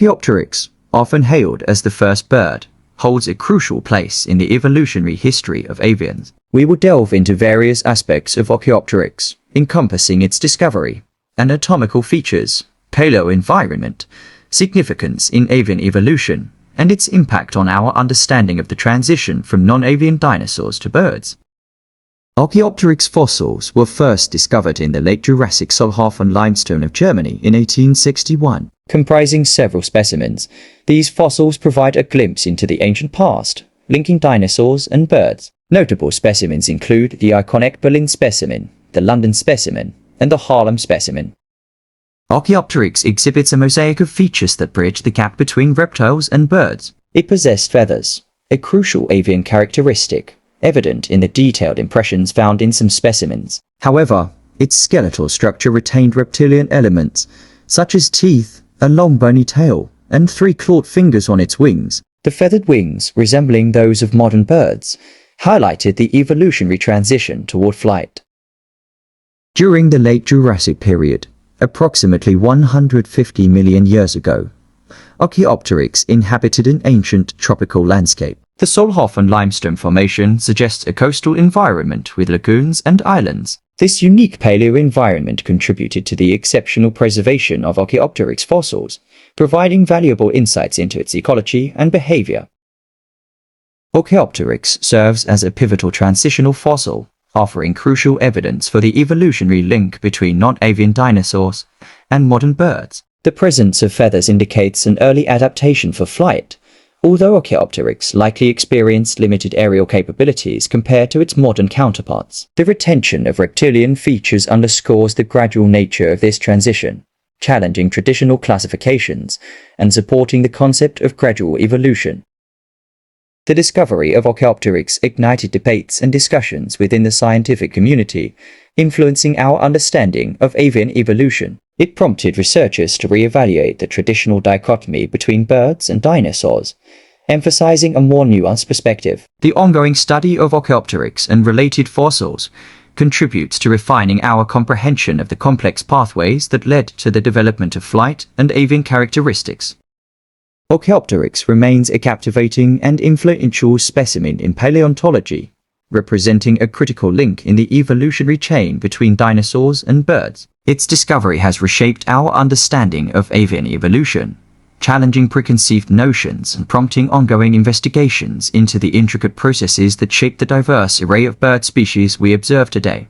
Archaeopteryx, often hailed as the first bird, holds a crucial place in the evolutionary history of avians. We will delve into various aspects of Archaeopteryx, encompassing its discovery, anatomical features, paleo-environment, significance in avian evolution, and its impact on our understanding of the transition from non-avian dinosaurs to birds. Archaeopteryx fossils were first discovered in the late Jurassic Solnhofen limestone of Germany in 1861. Comprising several specimens, these fossils provide a glimpse into the ancient past, linking dinosaurs and birds. Notable specimens include the iconic Berlin specimen, the London specimen, and the Haarlem specimen. Archaeopteryx exhibits a mosaic of features that bridge the gap between reptiles and birds. It possessed feathers, a crucial avian characteristic, evident in the detailed impressions found in some specimens. However, its skeletal structure retained reptilian elements, such as teeth, a long bony tail, and 3 clawed fingers on its wings. The feathered wings, resembling those of modern birds, highlighted the evolutionary transition toward flight. During the late Jurassic period, approximately 150 million years ago, Archaeopteryx inhabited an ancient tropical landscape. The Solnhofen limestone formation suggests a coastal environment with lagoons and islands. This unique paleo-environment contributed to the exceptional preservation of Archaeopteryx fossils, providing valuable insights into its ecology and behavior. Archaeopteryx serves as a pivotal transitional fossil, offering crucial evidence for the evolutionary link between non-avian dinosaurs and modern birds. The presence of feathers indicates an early adaptation for flight, although Archaeopteryx likely experienced limited aerial capabilities compared to its modern counterparts. The retention of reptilian features underscores the gradual nature of this transition, challenging traditional classifications and supporting the concept of gradual evolution. The discovery of Archaeopteryx ignited debates and discussions within the scientific community, influencing our understanding of avian evolution. It prompted researchers to reevaluate the traditional dichotomy between birds and dinosaurs, emphasizing a more nuanced perspective. The ongoing study of Archaeopteryx and related fossils contributes to refining our comprehension of the complex pathways that led to the development of flight and avian characteristics. Archaeopteryx remains a captivating and influential specimen in paleontology, representing a critical link in the evolutionary chain between dinosaurs and birds. Its discovery has reshaped our understanding of avian evolution, challenging preconceived notions and prompting ongoing investigations into the intricate processes that shape the diverse array of bird species we observe today.